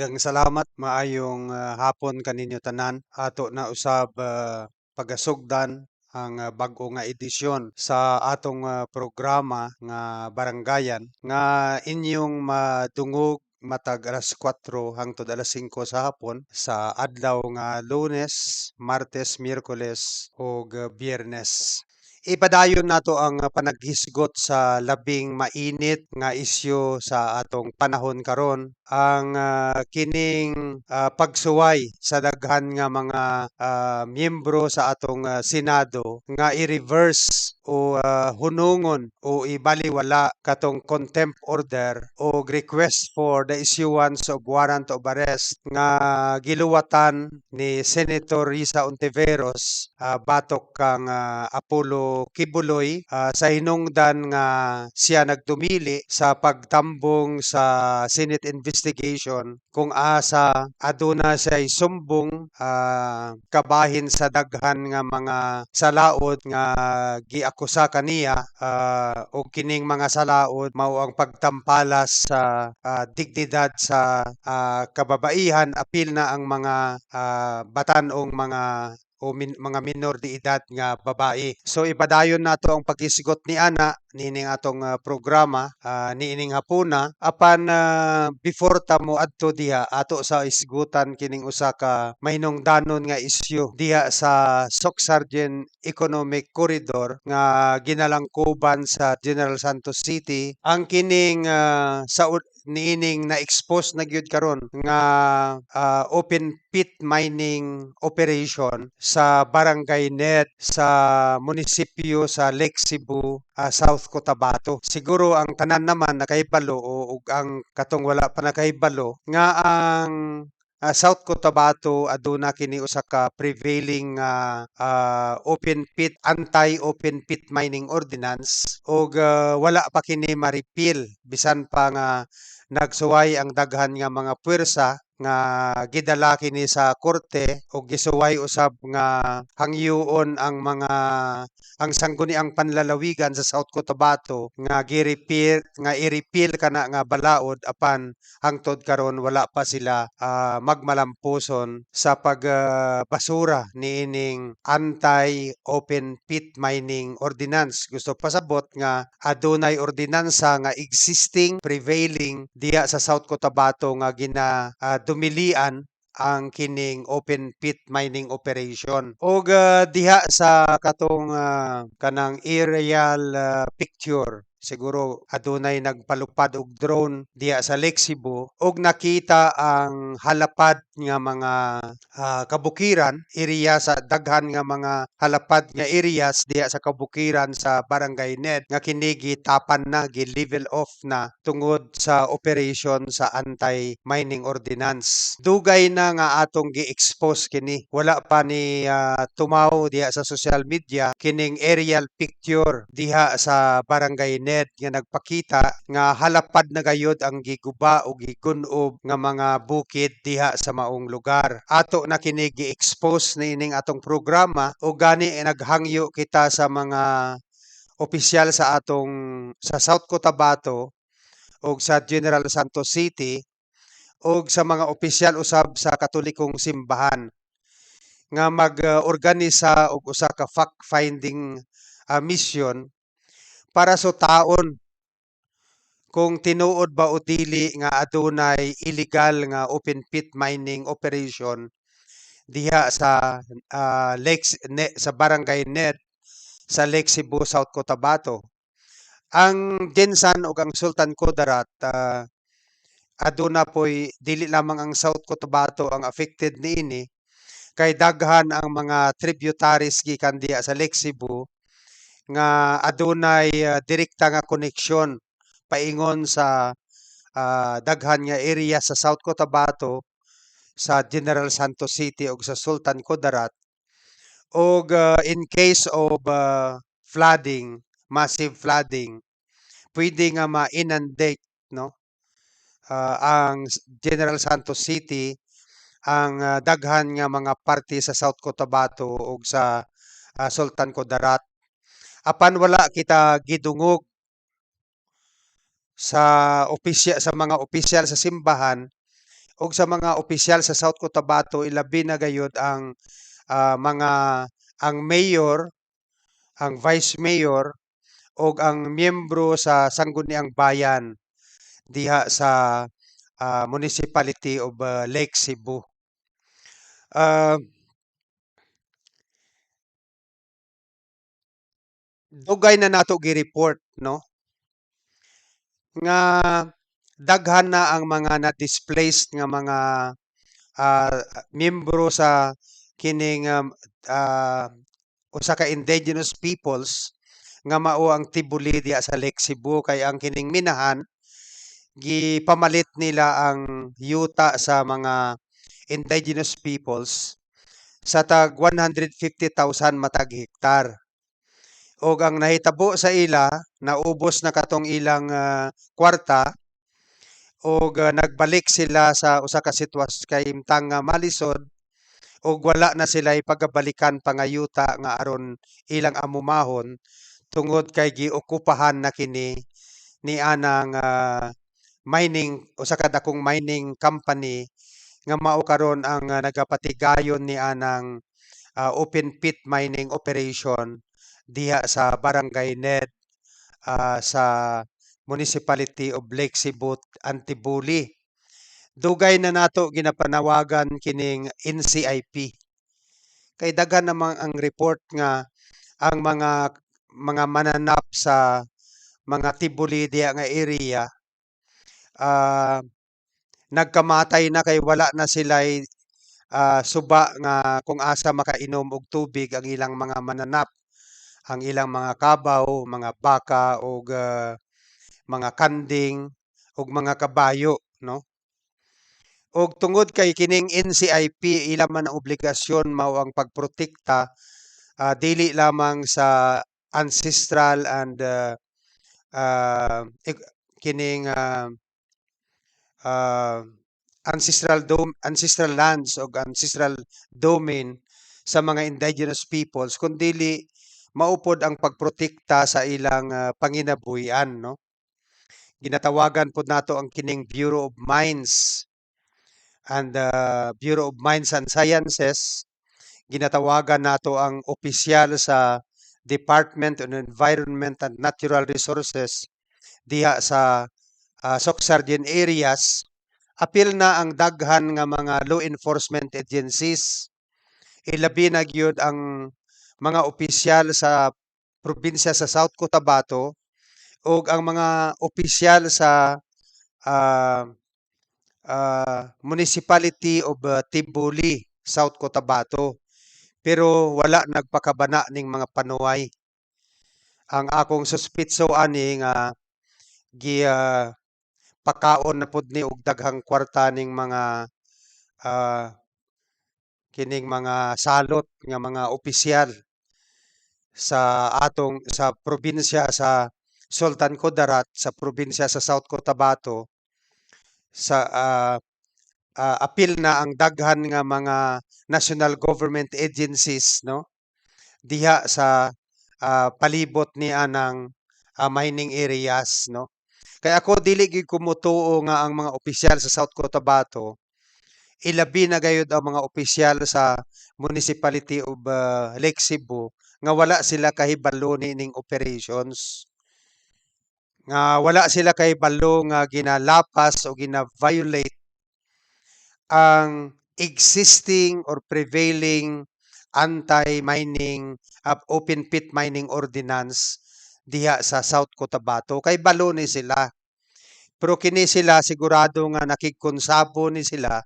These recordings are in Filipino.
Daghang salamat, maayong hapon kaninyo tanan. Ato na usab pagasugdan ang bag-o nga edisyon sa atong programa nga Baranggayan nga inyong madungog matag alas 4 hangtod alas 5 sa hapon sa adlaw nga Lunes, Martes, Miyerkules ug Biyernes. Ipadayon nato ang panaghisgot sa labing mainit nga isyu sa atong panahon karon, ang kining pagsuway sa daghan nga mga miyembro sa atong Senado nga i-reverse o hunungon o ibaliwala katong contempt order o request for the issuance of warrant of arrest nga giluwatan ni Senator Risa Ontiveros batok kang Apollo Kibuloy sa hinungdan nga siya nagdumili sa pagtambong sa Senate investigation kung asa aduna siya'y sumbong kabahin sa daghan nga mga salaod nga giakusa kaniya o kining mga salaod mao ang pagtampalas sa dignidad sa kababaihan, apil na ang mga batanong mga minor de edad nga babae. So ipadayon nato ang paghisgot ni ana nining atong programa niining hapuna apan before ta mo adto diha ato sa isgutan kining usa ka mahinungdanon nga isyu diha sa Soc Sargent Economic Corridor nga ginalangkuban sa General Santos City. Ang kining niining na-expose na gyud karon nga open pit mining operation sa Barangay Net sa munisipyo sa Lake Cebu, South Cotabato. Siguro ang tanan naman nakahibalo ug ang katong wala pa nakahibalo nga ang South Cotabato aduna kini usa ka prevailing open pit anti-open pit mining ordinance ug wala pa kini ma-repeal bisan pa nga nagsuway ang daghan nga mga puwersa nga gidala kini sa korte o gisuway usab nga hangyoon ang sangguniang panlalawigan sa South Cotabato nga i-repeal kana nga balaod apan hangtod karon wala pa sila magmalampuson sa pagbasura niining anti-open pit mining ordinance. Gusto pasabot nga adunay ordinansa nga existing prevailing diha sa South Cotabato nga dumilian ang kining open pit mining operation. Og diha sa katong kanang aerial picture siguro adunay nagpalupad og drone diha sa Lake Cebu og nakita ang halapad nga mga kabukiran area sa daghan nga mga halapad nga areas diha sa kabukiran sa Barangay Ned nga kini gitapan na gi-level off na tungod sa operation sa anti-mining ordinance. Dugay na nga atong gi-expose kini. Wala pa ni tumaw diha sa social media kining aerial picture diha sa Barangay Ned nga nagpakita nga halapad na gayud ang giguba o gigunob nga mga bukid diha sa maong lugar. Ato na kini gi-expose niining atong programa o gani naghangyo kita sa mga opisyal sa South Cotabato o sa General Santos City o sa mga opisyal usab sa Katolikong simbahan nga mag-organisa og usa ka fact-finding mission para sa taon kung tinuod ba o dili nga adunay illegal nga open pit mining operation diha sa sa Barangay Net sa Lake Cebu, South Cotabato. Ang Gensan ug ang Sultan Kudarat aduna poy dili lamang ang South Cotabato ang affected niini kay daghan ang mga tributaries gikan diha sa Lake Cebu nga adunay direkta nga koneksyon paingon sa daghan nga area sa South Cotabato sa General Santos City ug sa Sultan Kudarat ug in case of massive flooding pwede nga ma-inundate no ang General Santos City ang daghan nga mga parte sa South Cotabato ug sa Sultan Kudarat apan wala kita gidungog sa mga opisyal sa simbahan ug sa mga opisyal sa South Cotabato ilabi na gayud ang mga ang mayor, ang vice mayor ug ang miyembro sa Sangguniang Bayan diha sa Municipality of Lake Cebu. Ah, Dugay na nato gi-report no nga daghan na ang mga na-displaced nga mga ah, miyembro sa kining ah, usa ka indigenous peoples nga mao ang Tibuli diha sa Lake Cebu kay ang kining minahan gipamalit nila ang yuta sa mga indigenous peoples sa tag 150,000 matag hektar. Og ang nahitabo sa ila, naubos na katong ilang kwarta og nagbalik sila sa usa ka sitwasyon kay imtang nga malisod og wala na sila pagabalikan pangayuta nga aron ilang amumahon tungod kay giokupahan na kini ni anang mining usa ka dakong mining company nga mao karon ang nagapatigayon ni anang open pit mining operation diha sa Barangay Ned sa Municipality of Lake Cebu, Antibuli. Dugay na nato ginapanawagan kining NCIP. Kay daghan namang ang report nga ang mga mananap sa mga Tibuli diha nga area ah, nagkamatay na kay wala na sila'y suba nga kung asa makainom og tubig ang ilang mga mananap, ang ilang mga kabaw, mga baka ug mga kanding ug mga kabayo no. Og tungod kay kining NCIP ila man ang obligasyon mao ang pagprotekta dili lamang sa ancestral and kining ah, ancestral lands o ancestral domain sa mga indigenous peoples kundili maupod ang pagprotekta sa ilang panginabuhian no. Ginatawagan pod nato ang kining Bureau of Mines and Bureau of Mines and Sciences. Ginatawagan nato ang opisyal sa Department of Environment and Natural Resources diha sa Soxargen areas. Apil na ang daghan nga mga law enforcement agencies. Ilabi na gyud ang mga opisyal sa probinsya sa South Cotabato ug ang mga opisyal sa ah, Municipality of Tibuli, South Cotabato. Pero wala nagpakabana ning mga panuway. Ang akong suspitso ani nga gi pakaon na pud ni og daghang kwarta ning mga ah, kining mga salot nga mga opisyal sa sa probinsya sa Sultan Kudarat sa probinsya sa South Cotabato sa apil na ang daghan nga mga national government agencies no diha sa palibot ni anang mining areas no. Kaya ako dili gyud ko motuo nga ang mga opisyal sa South Cotabato ilabi na gayud ang mga opisyal sa Municipality of Lake Cebu nga wala sila kahibalo ning operations. Nga wala sila kahibalo nga ginalapas o gina-violate ang existing or prevailing anti-mining open pit mining ordinance diha sa South Cotabato kay balo ni sila. Pero kini sila sigurado nga nakigkonsabo ni sila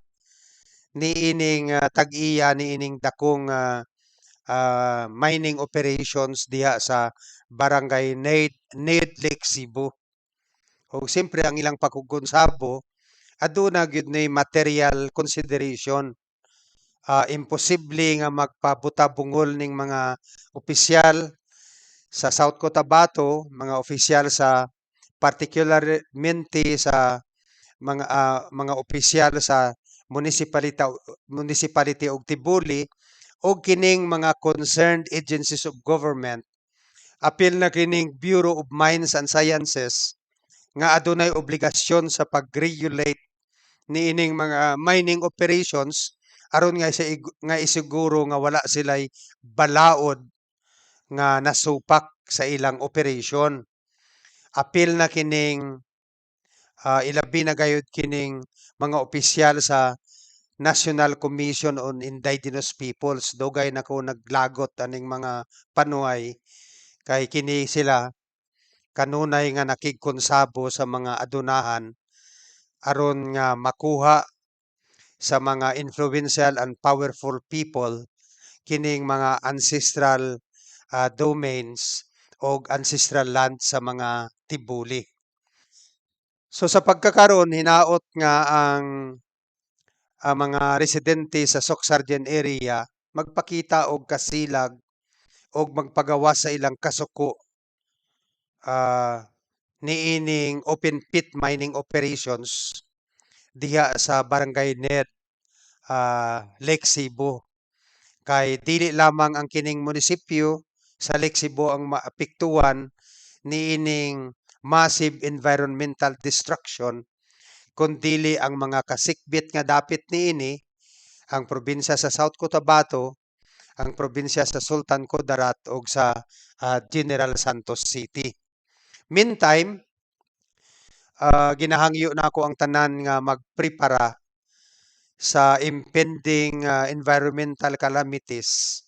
niining tag-iya niining dakong mining operations diha sa Barangay Ned Lake Cebu. O siyempre ang ilang pagkukonsabo aduna gyud ni material consideration. Imposible nga magpabuta-bungol ning mga opisyal sa South Cotabato, mga opisyal sa particularmente sa mga opisyal sa municipality og Tibuli o kining mga concerned agencies of government apil na kining Bureau of Mines and Sciences nga adunay obligasyon sa pag-regulate niining mga mining operations aron nga isiguro nga wala sila'y balaod nga nasupak sa ilang operation. Apil na kining ilabi na gayud kining mga opisyal sa National Commission on Indigenous Peoples. Dugay na ko naglagot aning mga panuay kay kini sila kanunay nga nakigkonsabo sa mga adunahan aron nga makuha sa mga influential and powerful people kining mga ancestral domains o ancestral land sa mga tibuli. So sa pagkakaroon, hinaot nga ang mga residente sa Socsargen area magpakita og kasilag og magpagawas sa ilang kasuko ah, niining open pit mining operations diha sa Barangay Ned, Lake Cebu. Kay dili lamang ang kining munisipyo sa Lake Cebu ang maapektuhan niining massive environmental destruction kundili ang mga kasikbit nga dapit niini ang probinsya sa South Cotabato, ang probinsya sa Sultan Kudarat ug sa General Santos City. Meantime, ginahangyo na ako ang tanan nga magprepara sa impending environmental calamities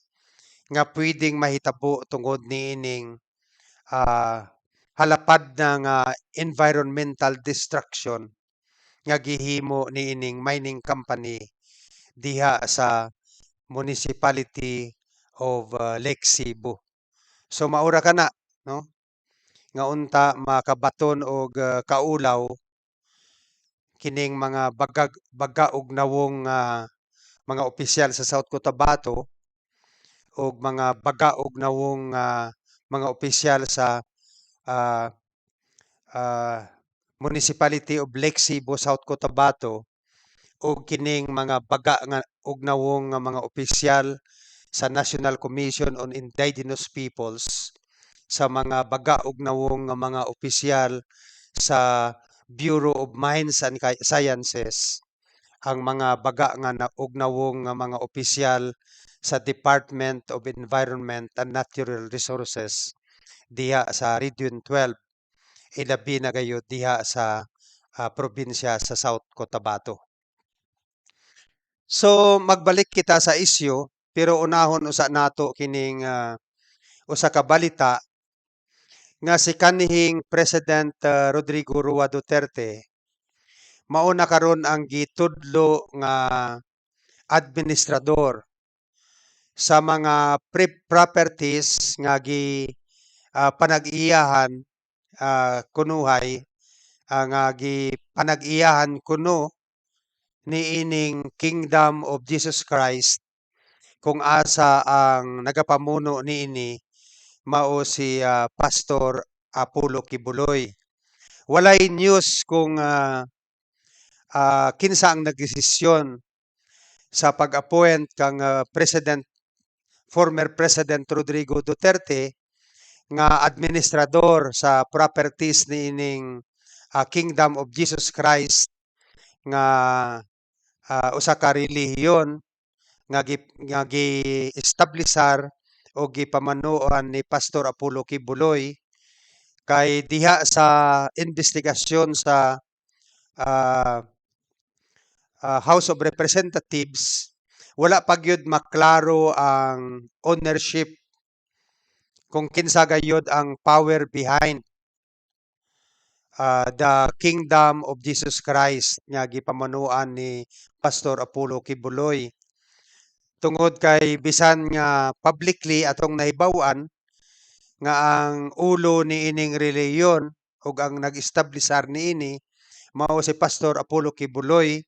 nga pwedeng mahitabo tungod niining halapad na nga environmental destruction nga gihimo niining mining company diha sa Municipality of Lake Cebu. So maura kana no nga unta makabaton og kaulaw kining mga baga og nawong mga opisyal sa South Cotabato og mga baga og nawong mga opisyal sa ah, ah, Municipality of Lake Cebu, South Cotabato og kining mga baga nga og nawong nga mga opisyal sa National Commission on Indigenous Peoples, sa mga baga og nawong nga mga opisyal sa Bureau of Mines and Sciences, ang mga baga nga og nawong nga mga opisyal sa Department of Environment and Natural Resources diha sa Region 12, ilabi na gayud diha sa probinsya sa South Cotabato. So magbalik kita sa isyu pero unahon usa nato kining usa ka balita nga si kanhing President Rodrigo Roa Duterte mao na karon ang gitudlo nga administrador sa mga properties nga panag-iyahan kunuhay nga panag-iyahan kuno niining Kingdom of Jesus Christ kung asa ang nagapamuno niini mao si Pastor Apollo Kibuloy. Walay news kung kinsa ang nagdesisyon sa pag-appoint kang former President Rodrigo Duterte nga administrador sa properties niining Kingdom of Jesus Christ nga usa ka relihiyon nga gi-establisar o gipamanuan ni Pastor Apollo Kibuloy kay diha sa investigasyon sa ah, House of Representatives wala pa gyud maklaro ang ownership kung kinsa gayud ang power behind the Kingdom of Jesus Christ nga gipamanuan ni Pastor Apollo Kibuloy. Tungod kay bisan nga publicly atong nahibaw-an nga ang ulo niining relihiyon ug ang nag-establisar niini mao si Pastor Apollo Kibuloy,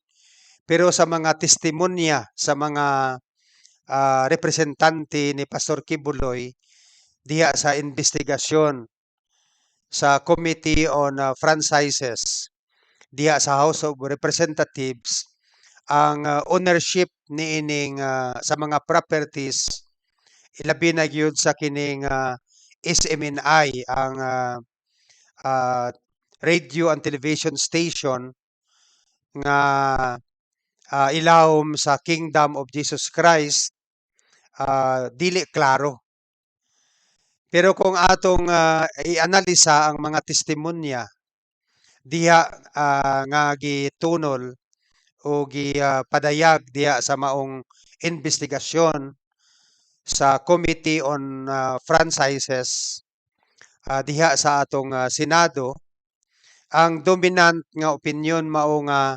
pero sa mga testimonya sa mga representante ni Pastor Kibuloy diha sa investigasyon sa Committee on Franchises diha sa House of Representatives, ang ownership niining sa mga properties ilabi na gyud sa kining SMNI, ang radio and television station nga ilawom sa Kingdom of Jesus Christ dili klaro. Pero kung atong ianalisa ang mga testimonya diha nga gitunol o padayag diha sa maong investigasyon sa Committee on Franchises diha sa atong Senado, ang dominant nga opinion mao nga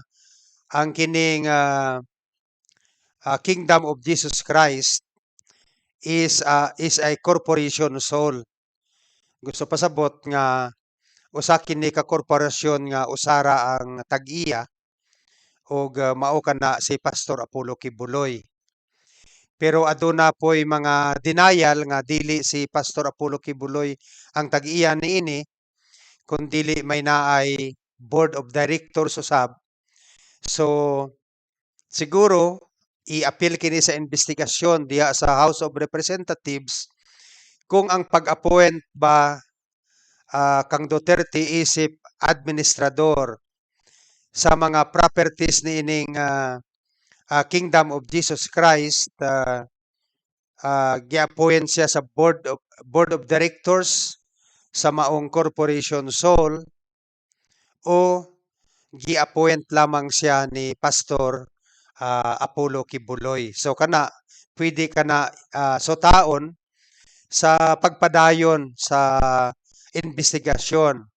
ang kining Kingdom of Jesus Christ is a corporation soul. Gusto pasabot nga usa kini ka korporasyon nga usara ang tag-iya ug mao kana si Pastor Apollo Kibuloy. Pero aduna po'y mga denial nga dili si Pastor Apollo Kibuloy ang tag-iya niini, kundili may naay board of directors usab. So siguro i-appeal kini sa investigasyon diha sa House of Representatives kung ang pag-appoint ba kang Duterte isip administrador sa mga properties niining Kingdom of Jesus Christ, gi-appoint siya sa board of directors sa maong corporation soul o gi-appoint lamang siya ni Pastor Apollo Kibuloy. So kana pwede kana sutaon sa pagpadayon sa investigasyon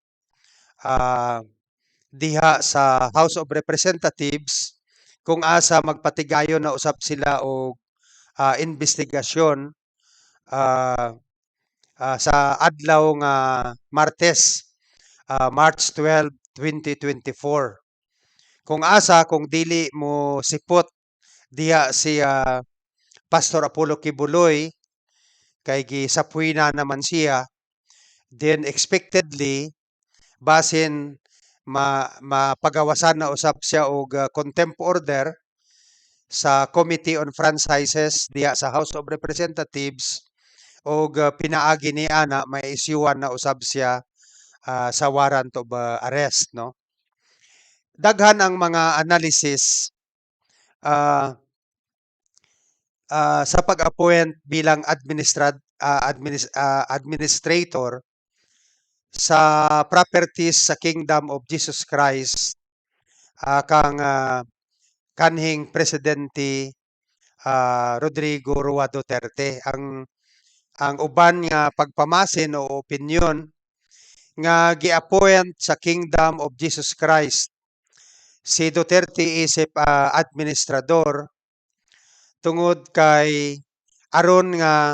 diha sa House of Representatives kung asa magpatigayon na usab sila og investigasyon sa adlaw nga Martes, March 12, 2024. Kung asa kung dili mo sipot diha si Pastor Apollo Kibuloy kay gisapuy na naman siya, then expectedly basin mapagawasan na usab siya og contempt order sa Committee on Franchises diha sa House of Representatives og pinaagi ni ana may isyuhan na usab siya sa warrant of arrest, no. Daghan ang mga analysis sa pag-appoint bilang administrator sa properties sa Kingdom of Jesus Christ kang kanhing presidente Rodrigo Roa Duterte. Ang uban nga pagpamasin o opinyon nga gi-appoint sa Kingdom of Jesus Christ si Duterte isip administrador tungod kay aron nga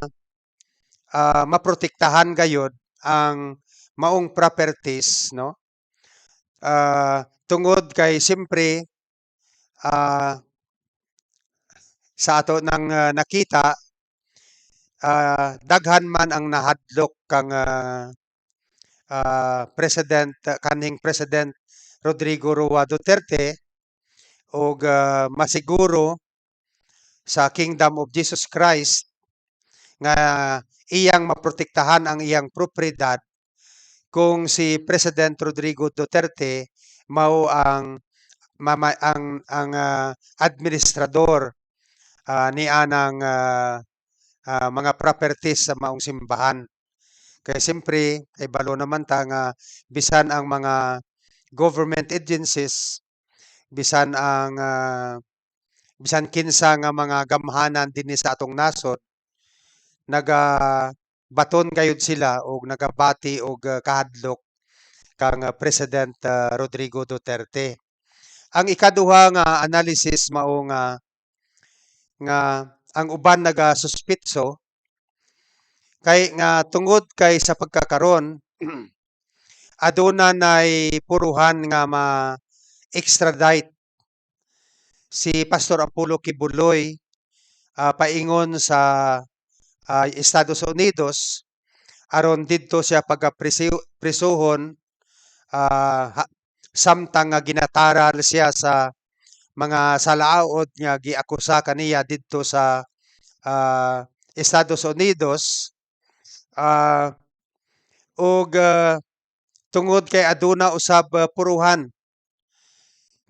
maprotektahan gayud ang maong properties, no. Tungod kay siyempre sa ato nang nakita daghan man ang nahadlok kang kanhing President Rodrigo Roa Duterte og masiguro sa Kingdom of Jesus Christ nga iyang maprotektahan ang iyang propriedad kung si President Rodrigo Duterte mao ang administrador ni anang mga properties sa maong simbahan. Kaya siyempre, ay balo naman ta nga bisan ang mga government agencies, bisan kinsa nga mga gamhanan dinhi sa atong nasod, baton gayud sila og nagabati og kahadlok kang President Rodrigo Duterte. Ang ikaduha nga analysis mao nga ang uban nagasuspitso kay nga tungod kay sa pagkakaron aduna nay puruhan nga ma-extradite si Pastor Apollo Kibuloy paingon sa Estados Unidos aron didto siya pagaprisuhon samtang nga ginataral siya sa mga salaod nga giakusa kaniya didto sa Estados Unidos ug tungod kay aduna usab puruhan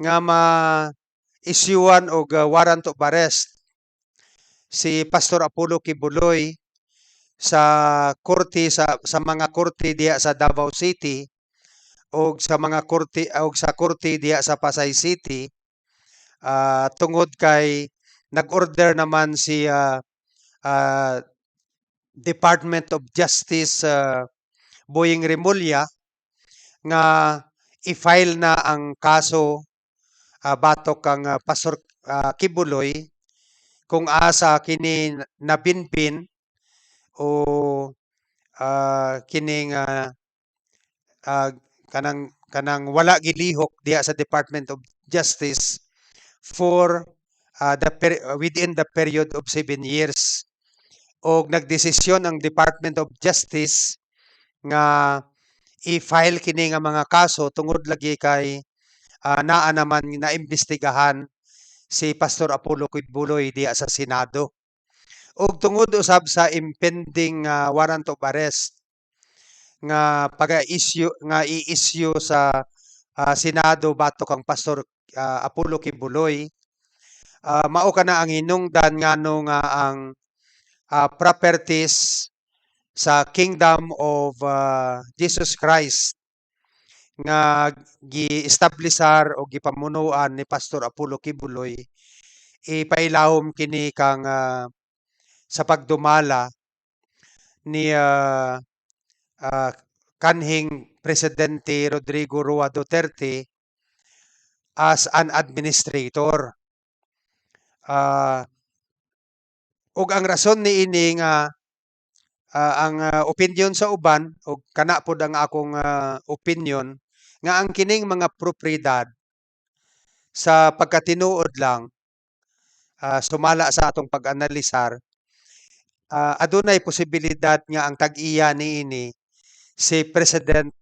nga ma-isyuan og warrant of arrest si Pastor Apollo Kibuloy sa korte sa mga korte diha sa Davao City og sa mga korte og sa korte diha sa Pasay City, tungod kay nag-order naman si ah, Department of Justice Boying Remulla nga i-file na ang kaso batok kang Pastor Kibuloy kung asa kini nabinbin o kining ah, kanang wala gilihok diha sa Department of Justice for within the period of 7 years. Og nagdesisyon ang Department of Justice nga i-file kini nga mga kaso tungod lagi kay naa naman naimbestigahan si Pastor Apollo Kibuloy diha sa Senado. Og tungod usab sa impending warrant of arrest nga i-issue sa Senado batok kang Pastor Apollo Kibuloy, mao kana ang hinungdan ngano nga ang properties sa Kingdom of Jesus Christ nga gi-establishar o gipamunuan ni Pastor Apollo Kibuloy ipailawom kini kang sa pagdumala ni kanhing Presidente Rodrigo Roa Duterte as an administrator. Ug ang rason niini nga ang opinyon sa uban o kana pod ang akong opinyon nga ang kining mga propriedad sa pagkatinuod lang sumala sa atong pag-analisar adunay posibilidad nga ang tag-iya niini si President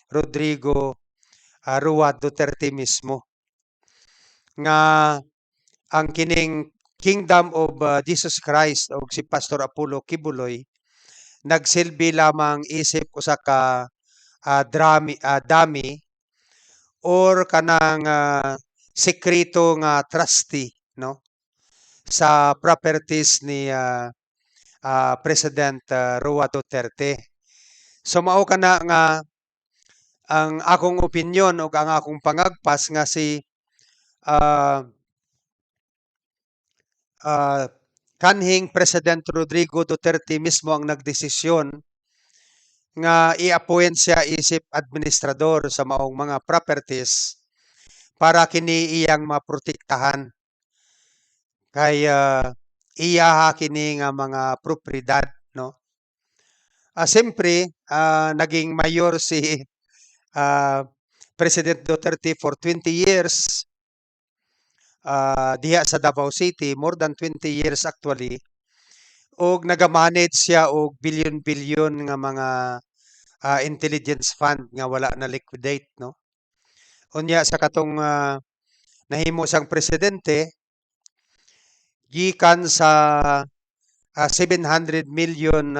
Rodrigo Roa Duterte mismo nga ang kining Kingdom of Jesus Christ o si Pastor Apollo Kibuloy nagsilbi lamang isip usa ka dami or kanang sekreto nga trustee no sa properties ni President Roa Duterte. So mao kana nga ang akong opinyon o ang akong pangagpas nga si kanhing President Rodrigo Duterte mismo ang nagdesisyon nga i-appoint siya isip administrador sa maong mga properties para kini iyang maprotektahan kay iya kini nga mga propriedad no. Siyempre naging mayor si President Duterte for 20 years diha sa Davao City, more than 20 years actually. Og nagamanage siya og billion-billion nga mga intelligence fund nga wala na liquidate no. Unya sa katong nahimo sang presidente gikan sa 700 million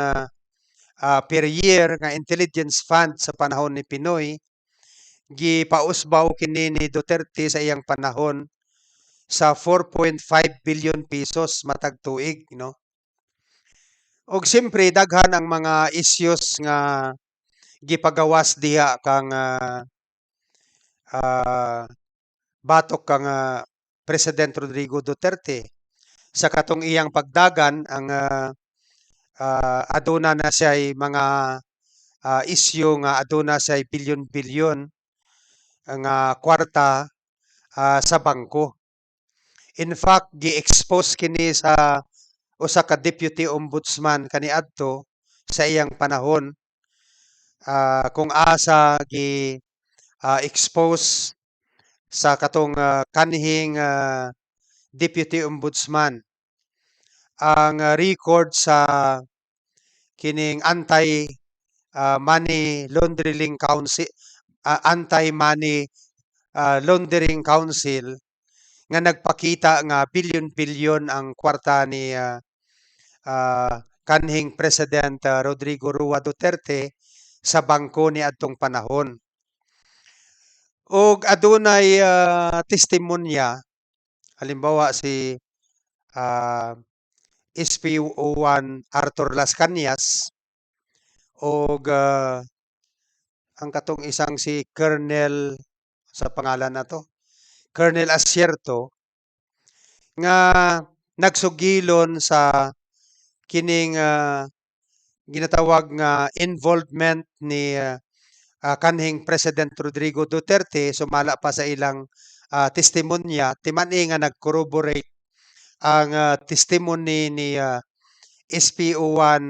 per year nga intelligence fund sa panahon ni Pinoy gipausbaw kini ni Duterte sa iyang panahon sa 4.5 billion pesos matag tuig no. Og siyempre daghan ang mga issues nga gipagawas diha kang batok kang President Rodrigo Duterte sa katong iyang pagdagan ang aduna na siya'y mga issue nga aduna siya'y bilyon-bilyon nga kwarta sa bangko. In fact, gi-expose kini sa usa ka deputy ombudsman kaniadto sa iyang panahon kung asa expose sa katong kanhing deputy ombudsman ang record sa kining anti-money laundering council anti-money laundering council nga nagpakita nga bilyon-bilyon ang kwarta ni kanhing President Rodrigo Roa Duterte sa bangko ni adtong panahon. ug adunay testimonya, halimbawa si ah, SPO1 Arthur Las Cañas ug ang katong isang si Colonel sa pangalan na 'to, Colonel Asierto nga nagsugilon sa kining ginatawag nga involvement ni kanhing President Rodrigo Duterte sumala pa sa ilang testimonya timan-i nga nag-corroborate ang testimony ni SPO1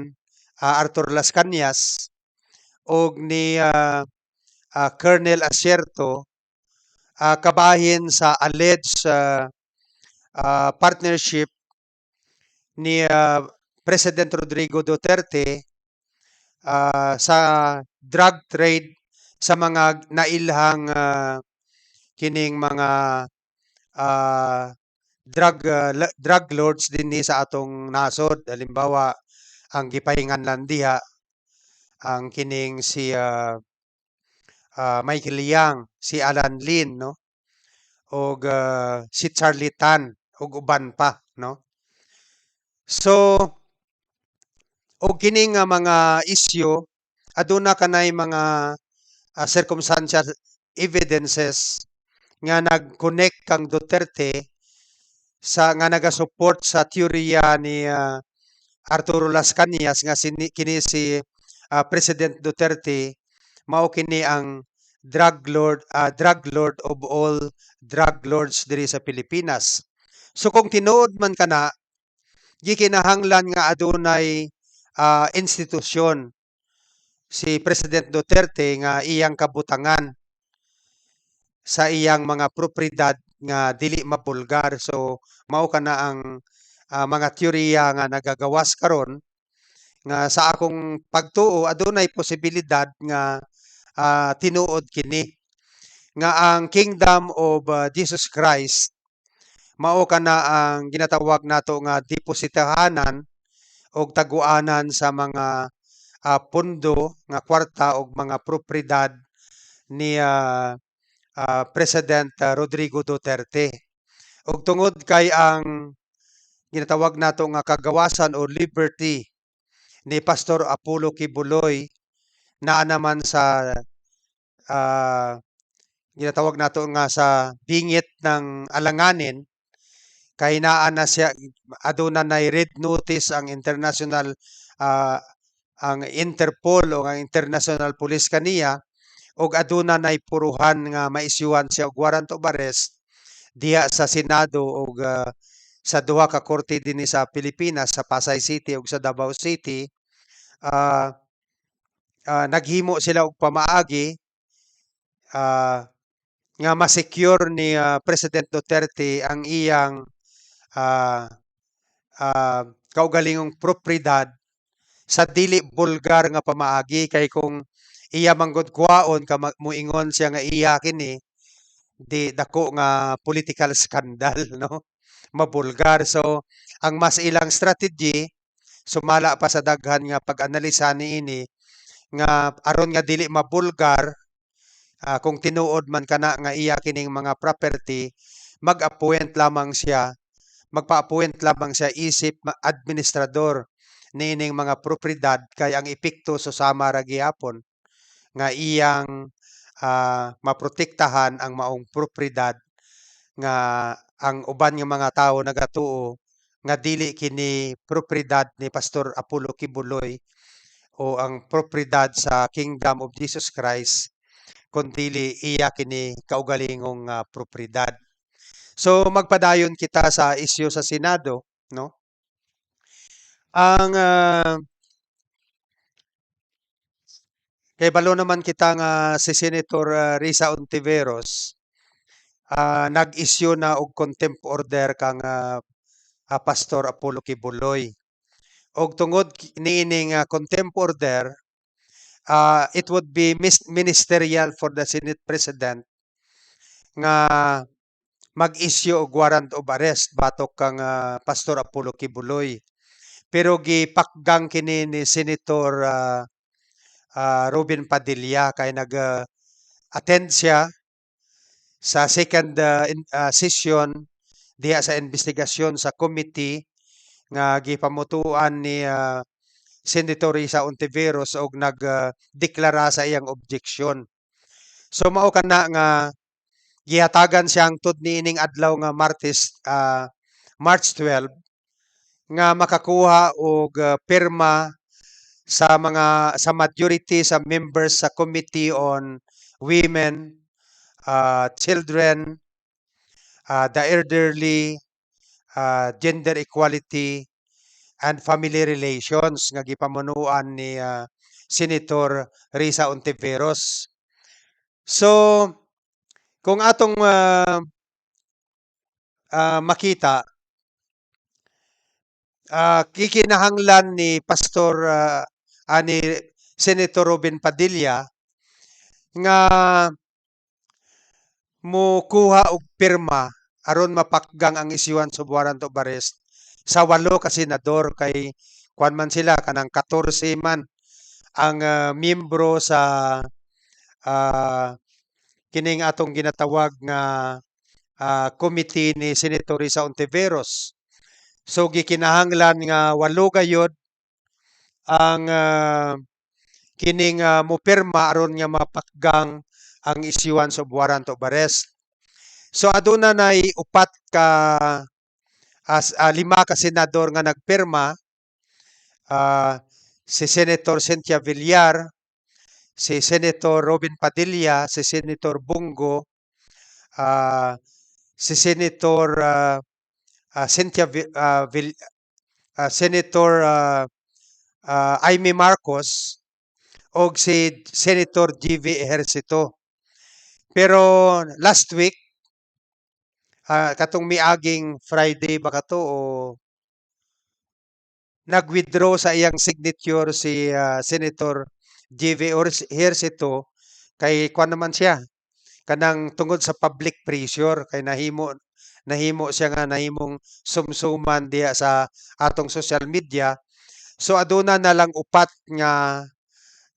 Arthur Las Cañas og ni Colonel Asierto kabahin sa alleged partnership ni President Rodrigo Duterte sa drug trade sa mga nailhang kining mga ah, drug lords dinhi sa atong nasod. Halimbawa, ang gipahinganlan diha ang kining si Michael Yang, si Alan Lin, no? Og si Charlie Tan ug uban pa, no? So, og kini nga mga isyu aduna kanay mga circumstantial evidences nga nag-connect kang Duterte sa nga naga-support sa teorya ni Arturo Las Cañas nga kini si President Duterte mao kini ang drug lord of all drug lords diri sa Pilipinas. So kung tinuod man kana gikinahanglan nga adunay institusyon si President Duterte nga iyang kabutangan sa iyang mga propriedad nga dili mapulgar. So mao kana ang mga teorya nga nagagawas karon nga sa akong pagtuo adunay posibilidad nga tinuod kini nga ang Kingdom of Jesus Christ mao kana ang ginatawag nato nga depositahanan og taguanan sa mga pondo nga kwarta og mga propriedad ni President Rodrigo Duterte. Ug tungod kay ang ginatawag nato nga kagawasan o liberty ni Pastor Apollo Kibuloy naa naman sa ah, ginatawag nato nga sa bingit ng alanganin kay naa na siya aduna nay red notice ang international ah, ang Interpol o ang International Police kaniya og aduna nay puruhan nga maisyuhan siya og warrant of arrest diha sa Senado og sa duha ka korte dinhi sa Pilipinas sa Pasay City ug sa Davao City. ah Naghimo sila og pamaagi ah, nga ma-secure ni President Duterte ang iyang ah, kaugalingong propriedad sa dili bulgar nga pamaagi kay kung iya manggod kuhaon ka muingon siya nga iya kini di dako nga political scandal no mabulgar. So ang mas ilang strategy sumala pa sa daghan nga pag-analisa niini nga aron nga dili mabulgar kung tinuod man kana nga iya kining mga property mag-appoint lamang siya magpa-appoint lamang siya isip administrador niining mga propriedad kay ang epekto susama ra gihapon nga iyang maprotektahan ang maong propriedad nga ang uban nga mga tawo nagatuo nga dili kini propriedad ni Pastor Apollo Kibuloy o ang propriedad sa Kingdom of Jesus Christ kundi iya kini kaugalingong propriedad. So magpadayon kita sa isyu sa Senado, no? Ang kay balo naman kita nga si Senator Risa Ontiveros nag-issue na og contempt order kang Pastor Apollo Kibuloy. Og tungod niining contempt order, it would be ministerial for the Senate President nga mag-issue og warrant of arrest batok kang Pastor Apollo Kibuloy. Pero gipakgang kini ni Senator Robin Padilla kay nag-attend siya sa second session diha sa investigasyon sa committee nga gipamutuan ni Senator Risa Ontiveros og nagdeklara sa iyang objeksyon. So mao kana nga gihatagan siyang tud niining adlaw nga Martes, March 12 nga makakuha og pirma sa majority sa members sa Committee on Women, Children, the Elderly, Gender Equality and Family Relations nga gipamunuan ni Senator Risa Ontiveros. So kung atong makita, kikinahanglan ni ni Senator Robin Padilla nga mukuha og pirma aron mapakgang ang isyuhan sa warrant of arrest sa 8 ka senador kay kuan man sila kanang 14 man ang miyembro sa kining atong ginatawag nga committee ni Senator Risa Ontiveros. So gikinahanglan nga 8 gayod ang kining mopirma aron nga mapakgang ang isyuhan sa warrant of arrest. So aduna nay 5 ka senador nga nagpirma, si Senator Cynthia Villar, si Senator Robin Padilla, si Senator Bongo, si Senator Senator Amy Marcos og si Senator G.V. Ejercito. Pero last week, katong miaging Friday ba kato o nag-withdraw sa iyang signature si Senator G.V. Ejercito kay kuan naman siya kanang tungod sa public pressure kay nahimo siya nga nahimong sumsuman diha sa atong social media. So aduna na lang 4 nga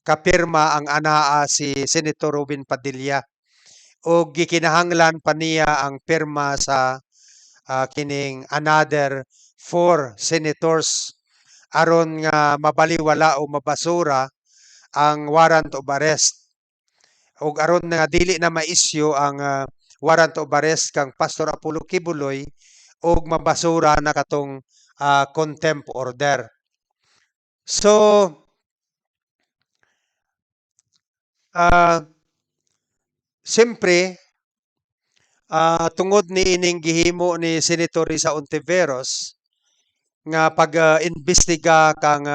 kapirma ang anaa si Senator Robin Padilla o gikinahanglan pa niya ang pirma sa kining another 4 senators aron nga mabaliwala o mabasura ang warrant of arrest ug aron nga dili na ma-issue ang warrant of arrest kang Pastor Apollo Kibuloy ug mabasura na katong contempt order. So siyempre tungod ni ining gihimo ni Senator Risa Ontiveros nga pag-imbestiga kang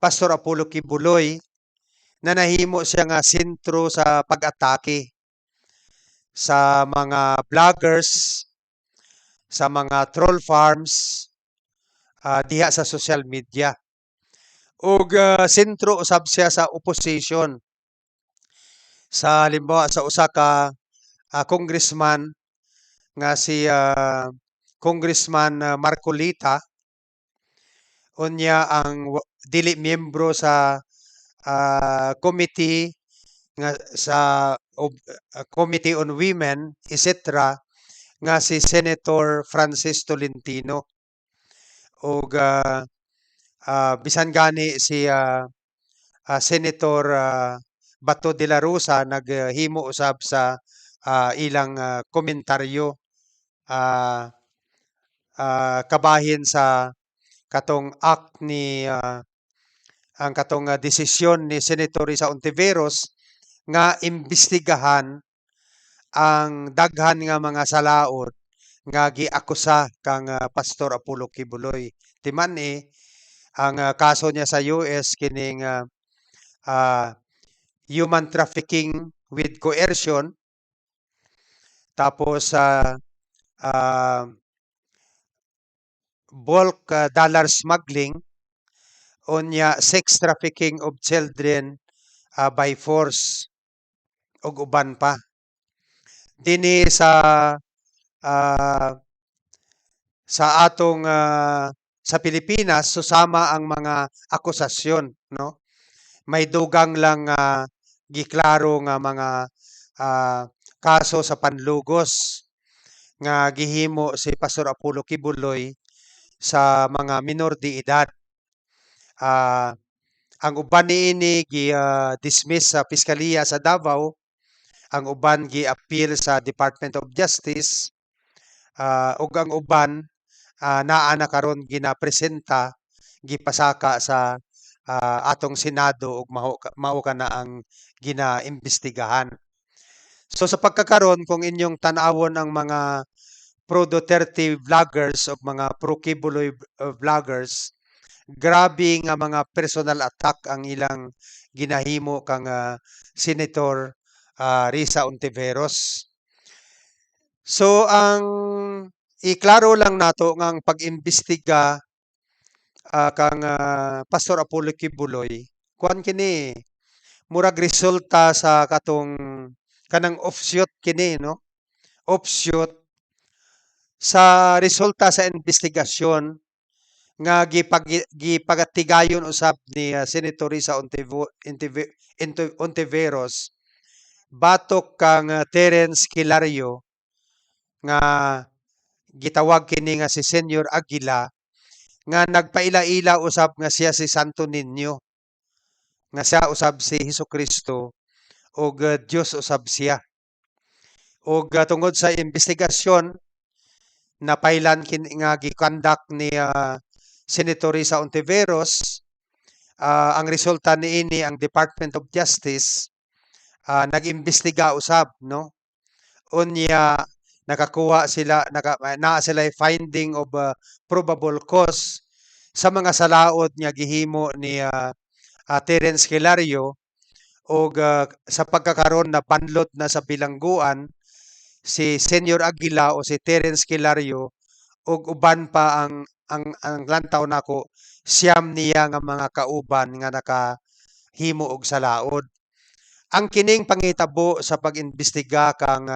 Pastor Apollo Kibuloy na nahimo siya nga sentro sa pag-atake sa mga vloggers, sa mga troll farms diha sa social media. Ug sentro usab siya sa opposition. Sa halimbawa sa usa ka congressman nga si Congressman Marcolita unya ang dili miyembro sa committee nga sa Committee on Women etc. nga si Senator Francis Tolentino ug bisan gani si Senator Bato de la Rosa naghimo usab sa ilang komentaryo kabahin sa katong act ni ang katong desisyon ni Senator Risa Ontiveros nga imbestigahan ang daghan nga mga salaod nga giakusa kang Pastor Apollo Kibuloy. Timan ang kaso niya sa US kining human trafficking with coercion tapos bulk dollar smuggling unya sex trafficking of children by force ug uban pa dinhi sa atong sa Pilipinas susama ang mga akusasyon no may dugang lang giklaro nga mga ah, kaso sa panlugos nga gihimo si Pastor Apollo Kibuloy sa mga minor de edad. Ah, ang uban niini dismiss sa Piskaliya sa Davao, ang uban gi-appeal sa Department of Justice, ug ang uban naa na karon ginapresenta, gipasaka sa atong Senado ug mao kana ang ginaimbestigahan. So sa pagkakaron kung inyong tan-awon ang mga pro Duterte vloggers o mga pro Kibuloy vloggers, grabe nga mga personal attack ang ilang ginahimo kang Senator Risa Ontiveros. So ang iklaro lang nato nga ang pag-imbestiga kang Pastor Apollo Kibuloy, kuan kini murag resulta sa kanang offshoot kini, no? Offshoot sa resulta sa investigasyon nga gipagatigayon usab ni Senator Risa Ontiveros batok kang Terence Kilario nga gitawag kini nga si Senior Aguila nga nagpaila-ila usab nga siya si Santo Niño, nga siya usab si Hesukristo ug Dios usab siya. Ug tungod sa investigasyon napailan kini nga gi-conduct ni Senator Risa Ontiveros, ang resulta niini ang Department of Justice nag-imbestiga usab, no? Unya nakakuha sila naa sila finding of probable cause sa mga salaod nga gihimo ni Terence Hilario ug sa pagkakaroon na panlot na sa bilangguan si Senior Aguila o si Terence Hilario ug uban pa ang lantaw nako siyam niya nga mga kauban nga nakahimo og salaod. Ang kining pangitabo sa pag-imbestiga kang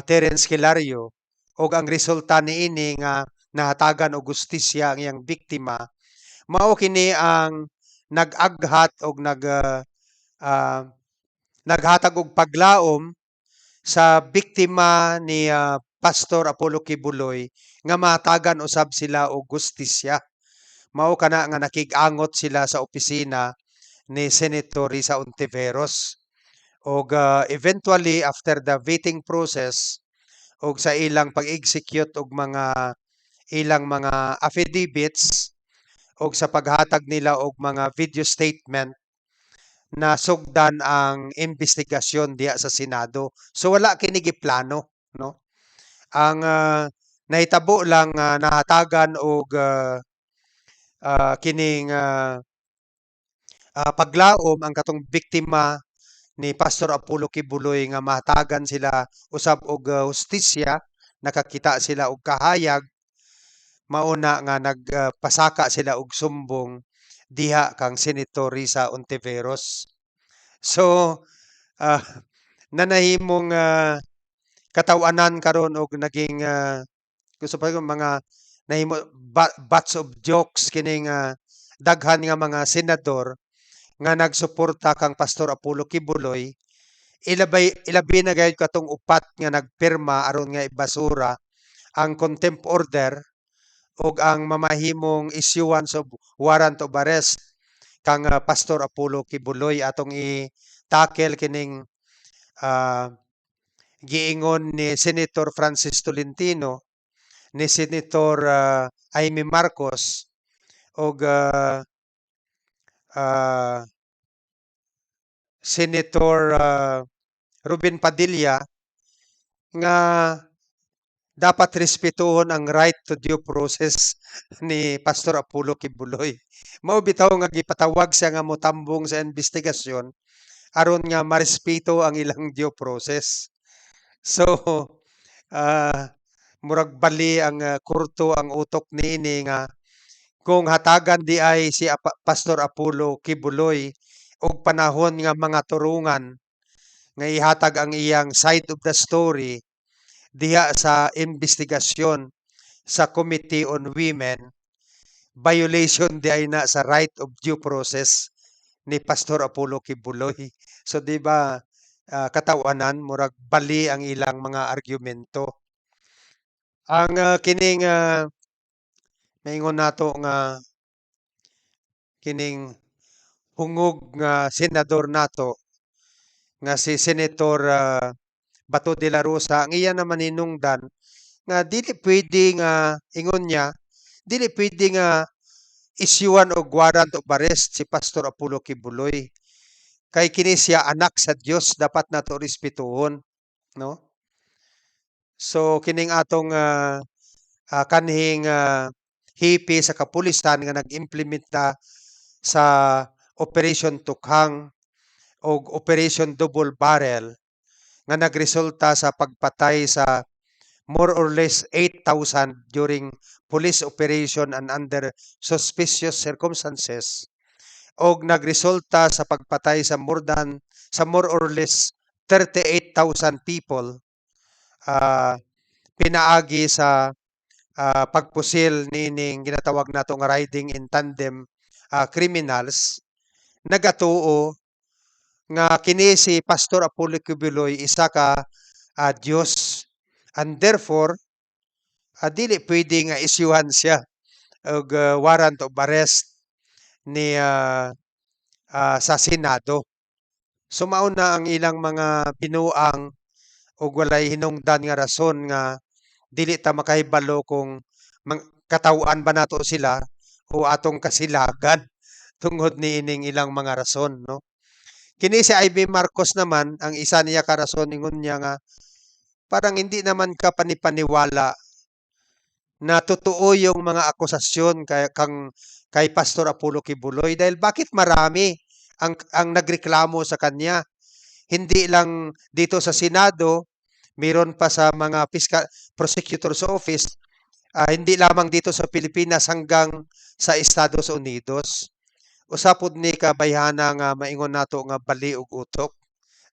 Terence Hilario ug ang resulta niini nga nahatagan og gustisya ang iyang biktima, mao kini ang nag-aghat og ah, naghatag og paglaom sa biktima ni Pastor Apollo Kibuloy nga matagan usab sila og gustisya. Mao kana nga nakig-angot sila sa opisina ni Senator Risa Ontiveros. Og eventually after the vetting process og sa ilang pag-execute og ilang mga affidavits og sa paghatag nila og mga video statement na sugdan ang investigasyon diha sa Senado. So wala kini giplano, no? Ang nahitabo lang nahatagan og kining paglaom ang katong biktima ni Pastor Apollo Kibuloy nga mahatagan sila usab og hustisya, nakakita sila og kahayag, mauna nga nagpasaka sila og sumbong diha kang Senator Risa Ontiveros. So ah, nanahimong katawanan karon og naging gusto pa ko mga nahimo batch of jokes kining daghan nga mga senador nga nagsuporta kang Pastor Apollo Kibuloy. Ilabi na gayud katong upat nga nagpirma aron nga ibasura ang contempt order ug ang mamahimong issuance of warrant of arrest kang Pastor Apollo Kibuloy atong i-tackle kining ah, giingon ni Senator Francis Tolentino, ni Senator Amy Marcos ug ah, Senator Ruben Padilla nga dapat respetuhon ang right to due process ni Pastor Apollo Kibuloy. Mao bitaw nga gipatawag siya nga motambong sa investigasyon aron nga marespeto ang ilang due process. So murag bali ang kurto ang utok niini nga kung hatagan di ay si Pastor Apollo Kibuloy og panahon nga mga turungan nga ihatag ang iyang side of the story diha sa investigasyon sa Committee on Women, violation di ay na sa right of due process ni Pastor Apollo Kibuloy. So di ba katawanan murag bali ang ilang mga argumento. Ang kining maingon nato nga kining hungog nga senador nato nga si Senator Bato de la Rosa, ang iya naman hinungdan nga dili pwede nga ingon niya, dili pwede nga isyuhan og warrant of arrest si Pastor Apollo Kibuloy. Kay kini siya anak sa Dios, dapat nato respetuhon, no? So kining atong kanhing hipi sa kapulisan nga nag-implement na sa Operation Tukhang o Operation Double Barrel nga nagresulta sa pagpatay sa more or less 8,000 during police operation and under suspicious circumstances og nagresulta sa pagpatay sa more or less 38,000 people pinaagi sa pagpusil nining ginatawag nato nga riding in tandem criminals, nagatuo nga kini si Pastor Apollo Kibuloy isa ka Dios, and therefore dili pwede nga isyuhan siya og warrant of arrest ni sa Senado. So mao na ang ilang mga binuang ug walay hinungdan nga rason nga dili ta makahibalo kung kataw-an ba nato sila o atong kasilagan tungod ni ining ilang mga rason, no? Kini si Ivy Marcos naman, ang isa niya ka rason ingon niya nga parang hindi naman ka panipaniwala na totoo yung mga akusasyon kay Pastor Apollo Kibuloy dahil bakit marami ang nagreklamo sa kanya. Hindi lang dito sa Senado, meron pa sa mga prosecutor's office, hindi lamang dito sa Pilipinas hanggang sa Estados Unidos. Usapod ni kabayhana nga maingon nato nga bali ug utok.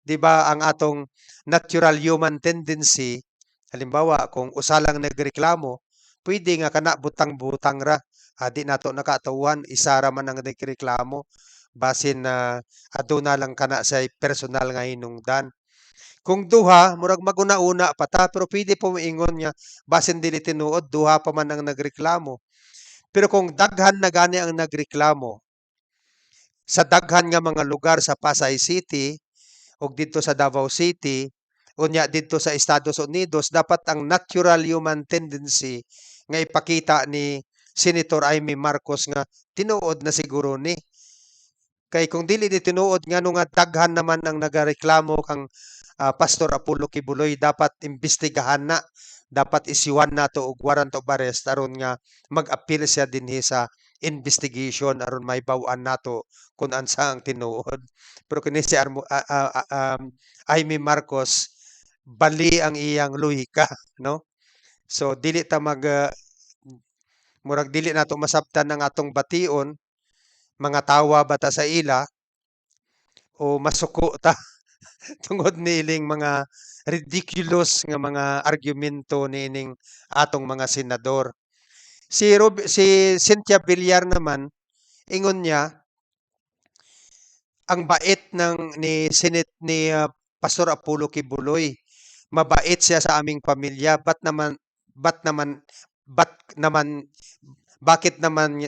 'Di ba ang atong natural human tendency, halimbawa kung usa lang nagreklamo, pwede nga kana butang-butang ra. Di nato nakatauhan, isa ra man ang nagreklamo basin na aduna lang kana sa personal nga hinungdan. Kung duha, murag maguna-una pa ta, pero pwede po maingon niya, basin dili tinuod, duha pa man ang nagreklamo. Pero kung daghan na gani ang nagreklamo, sa daghan nga mga lugar sa Pasay City, o dito sa Davao City, unya dito sa Estados Unidos, dapat ang natural human tendency nga ipakita ni Senator Amy Marcos nga tinuod na siguro ni. Kay kung dili ni tinuod nga nga daghan naman ang nagareklamo kang Pastor Apollo Kibuloy, dapat imbestigahan na, dapat isyuhan nato og warrant of arrest aron nga mag-appeal siya dinhi sa investigation aron maibaw-an nato kung ansa ang tinuod. Pero kini si Amy Marcos, bali ang iyang lohika, no? So dili ta murag dili nato masabtan ang atong bation, mga tawa bata sa ila o masuko ta tungod niiling mga ridiculous nga mga argumento niining atong mga senador. Si Cynthia Villar naman ingon niya ang bait ni Pastor Apollo Kibuloy. Mabait siya sa aming pamilya. Bat naman bat naman bakit naman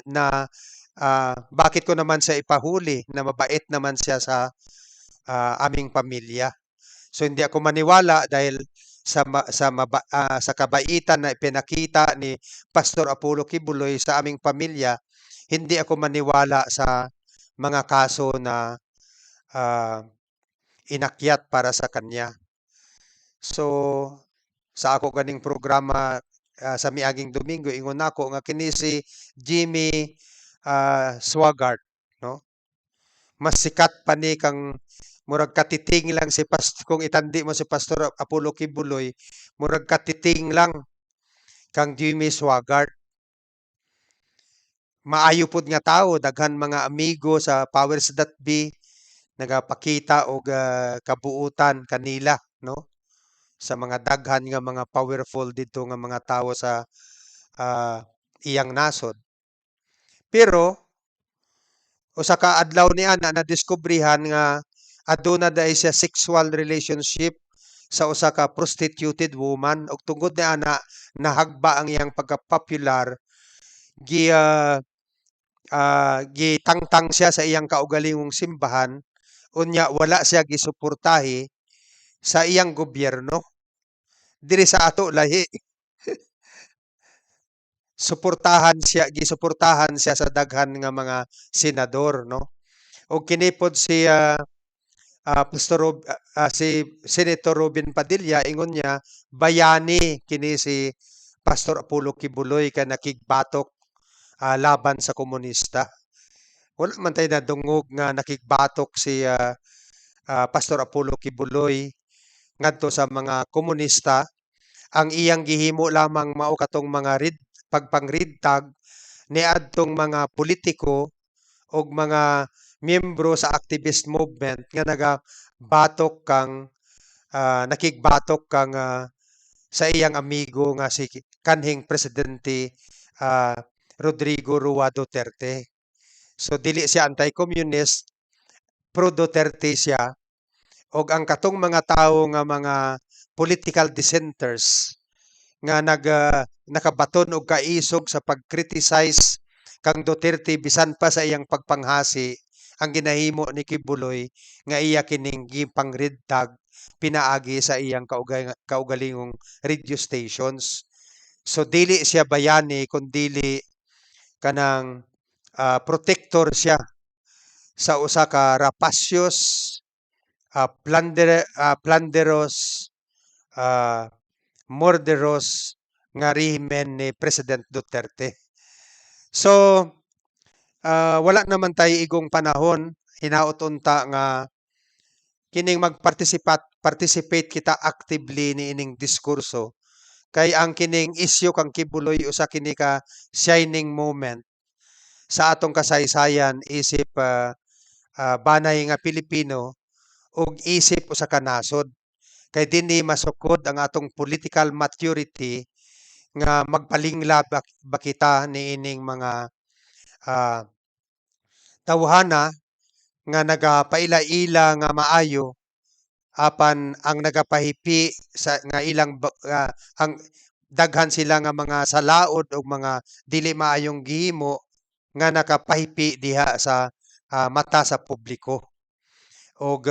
bakit ko naman siya ipahuli na mabait naman siya sa aming pamilya. So hindi ako maniwala dahil sa kabaitan na ipinakita ni Pastor Apollo Kibuloy sa aming pamilya, hindi ako maniwala sa mga kaso na inakyat para sa kanya. So sa ako ganing programa sa miaging Domingo, ingon nako nga kini si Jimmy Swaggart, no? Mas sikat pa ni kang murag katiting lang si kung itandi mo si Pastor Apollo Kibuloy, murag katiting lang kang Jimmy Swaggart. Maayo pud nga tawo, daghan mga amigo sa powers that be nagapakita og kabuutan kanila, no? Sa mga daghan nga mga powerful dito nga mga tawo sa iyang nasod. Pero usa ka adlaw ni ana nadiskubrihan nga aduna dahi siya sexual relationship sa usa ka prostituted woman ug tungod ni ana nahagba ang iyang pagka-popular gitangtang siya sa iyang kaugalingong simbahan unya wala siya gisuportahi sa iyang gobyerno diri sa ato lahi. Gisuportahan siya sa daghan nga mga senador, no? O kini pod si si Senator Robin Padilla ingon niya bayani kini si Pastor Apollo Kibuloy ka nakigbatok laban sa komunista. Wala man tayo nadungog nga nakigbatok si Pastor Apollo Kibuloy ngadto sa mga komunista. Ang iyang gihimo lamang mao katong mga pagpangridtag niadtong mga politiko og mga miyembro sa activist movement nga nagabatok nakigbatok kang sa iyang amigo nga si kanhing presidente ah, Rodrigo Roa Duterte. So dili siya anti-communist, pro Duterte siya og ang katong mga tawo nga mga political dissenters nga nakabaton og kaisog sa pag-criticize kang Duterte bisan pa sa iyang pagpanghasi ang ginahimo ni Kibuloy nga iya kining gipangridtag pinaagi sa iyang kaugalingong radio stations. So dili siya bayani kundi kanang protector siya sa usa ka rapacious, planderos, ah, murderous nga rehimen ni President Duterte. So, wala naman tayo igong panahon, hinaot unta nga kining participate kita actively ni ining diskurso. Kay ang kining isyu kang Kibuloy usa kini ka shining moment sa atong kasaysayan isip banay nga Pilipino ug isip usa ka nasod. Kay dinhi masukod ang atong political maturity nga magpalingla ba kita niining mga ah, tawhana nga nagapaila-ila nga maayo apan ang nagapahipi sa nga ang daghan sila nga mga salaod o mga dili maayong gihimo nga nakapahipi diha sa mata sa publiko. Og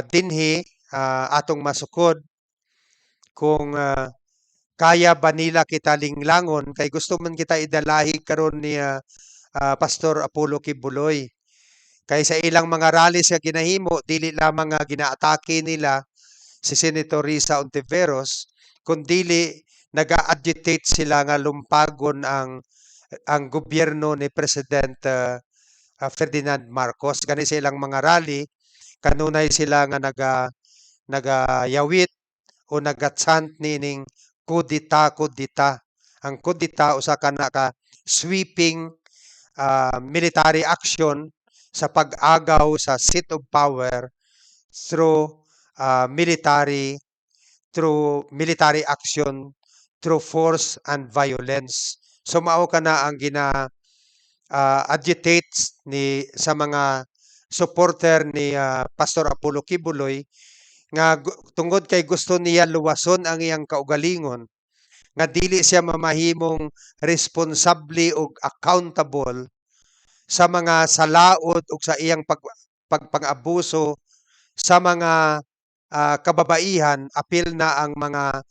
dinhi atong masukod kung kaya ba nila kita linglangon kay gusto man kita idalahi karon ni Pastor Apollo Kibuloy. Kay sa ilang mga rallies nga ginahimo, dili lamang nga ginaatake nila si Senator Risa Ontiveros, kundili naga-agitate sila nga lumpagon ang gobyerno ni President Ferdinand Marcos. Gani sa ilang mga rally, kanunay sila nga nagayawit o nagachant nining kudita kudita. Ang kudita usa ka na ka sweeping military action sa pag-agaw sa seat of power through military action through force and violence. So mao kana ang agitates ni sa mga supporter ni Pastor Apollo Kibuloy nga tungod kay gusto niya luwason ang iyang kaugalingon nga dili siya mamahimong responsable ug accountable sa mga salaod ug sa iyang pagpang-abuso sa mga kababaihan apil na ang mga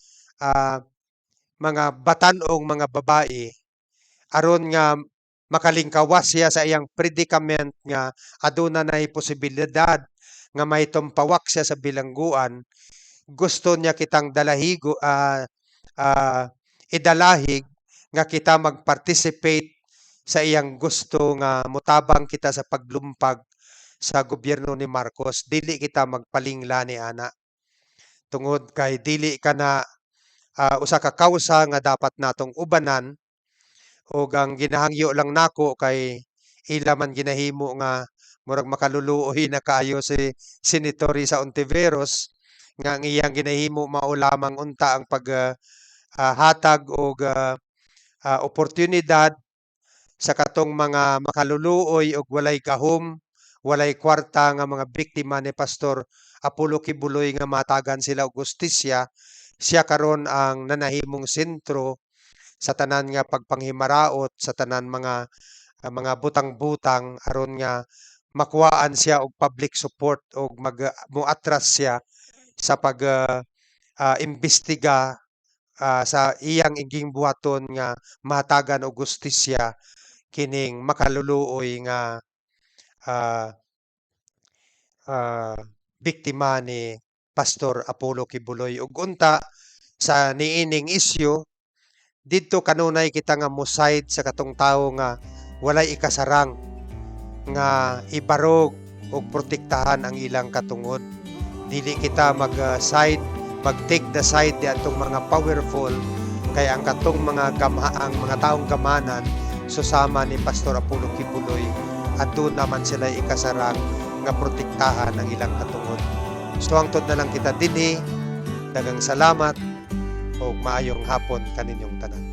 batan-ong mga babae aron nga makalingkawas siya sa iyang predicament nga aduna nay posibilidad nga may tumpawak siya sa bilangguan gusto niya kitang idalahig nga kita mag-participate sa iyang gusto nga mutabang kita sa paglumpag sa gobyerno ni Marcos dili kita magpalingla ni ana tungod kay dili ka na usa ka kausa nga dapat natong ubanan ug ang ginahangyo lang nako kay ila man ginahimo nga murag makaluluoy na kaayo si Senator Risa Ontiveros nga ang iyang ginahimo mao lamang unta ang hatag og oportunidad sa katong mga makaluluoy og walay gahom walay kwarta nga mga biktima ni Pastor Apollo Kibuloy nga matagan sila og hustisya, siya karon ang nanahimong sentro sa tanan nga pagpanghimaraot sa tanan mga butang-butang aron nga makuhaan siya og public support og moatras siya sa imbestiga sa iyang iging buhaton nga mahatagan og hustisya kining makaluluoy nga ah, biktima ni Pastor Apollo Kibuloy. Ug unta sa niining isyu, didto kanunay kita nga moside sa katong tawo nga walay ikasarang nga ibarog ug protektahan ang ilang katungod. Dili kita mag-side, mag-take the side di atong mga powerful kay ang katong ang mga taong gamanan susama ni Pastor Apollo Kibuloy at doon naman sila ikasarang nga protektahan ang ilang katungod. So hangtod na lang kita dinhi. Daghang salamat ug maayong hapon kaninyong tanan.